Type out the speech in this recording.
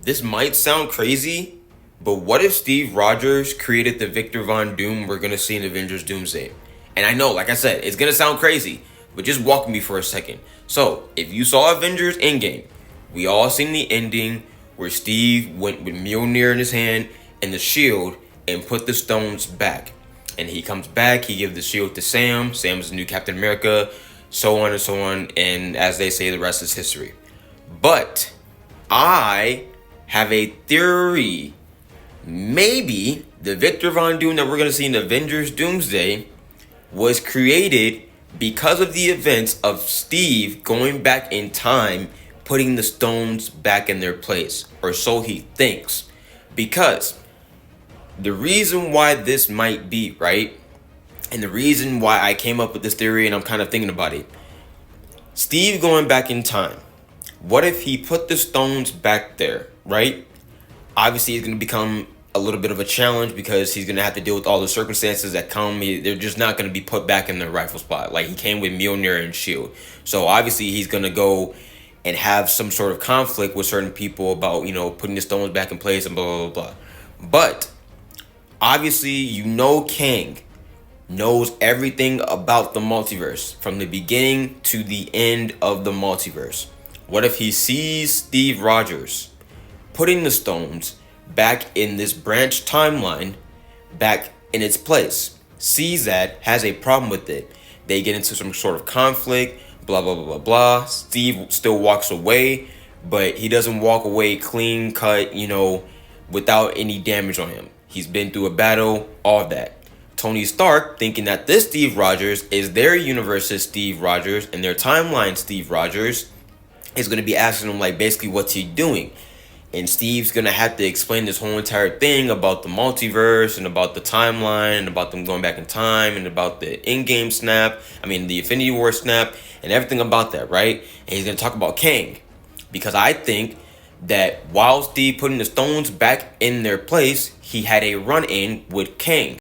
This might sound crazy, but what if Steve Rogers created the Victor Von Doom we're gonna see in Avengers Doomsday? And I know, like I said, it's gonna sound crazy, but just walk with me for a second. So, if you saw Avengers Endgame, we all seen the ending where Steve went with Mjolnir in his hand and the shield and put the stones back. And he comes back, he gives the shield to Sam. Sam's the new Captain America, so on and so on. And as they say, the rest is history. But I have a theory. Maybe the Victor Von Doom that we're going to see in Avengers Doomsday was created because of the events of Steve going back in time, putting the stones back in their place, or so he thinks. Because the reason why this might be, right? And the reason why I came up with this theory and I'm kind of thinking about it. Steve going back in time. What if he put the stones back there, right? Obviously, it's going to become a little bit of a challenge because he's going to have to deal with all the circumstances that come. They're just not going to be put back in their rightful spot. Like, he came with Mjolnir and shield. So, obviously, he's going to go and have some sort of conflict with certain people about, putting the stones back in place and blah, blah, blah. But, obviously, Kang knows everything about the multiverse from the beginning to the end of the multiverse. What if he sees Steve Rogers putting the stones back in this branch timeline, back in its place, sees that, has a problem with it. They get into some sort of conflict, blah, blah, blah, blah, blah. Steve still walks away, but he doesn't walk away clean cut, without any damage on him. He's been through a battle, all of that. Tony Stark, thinking that this Steve Rogers is their universe's Steve Rogers and their timeline Steve Rogers, is going to be asking him, like, basically, what's he doing? And Steve's going to have to explain this whole entire thing about the multiverse and about the timeline and about them going back in time and about the Endgame snap, the Infinity War snap and everything about that, right? And he's going to talk about Kang. Because I think that while Steve putting the stones back in their place, he had a run-in with Kang.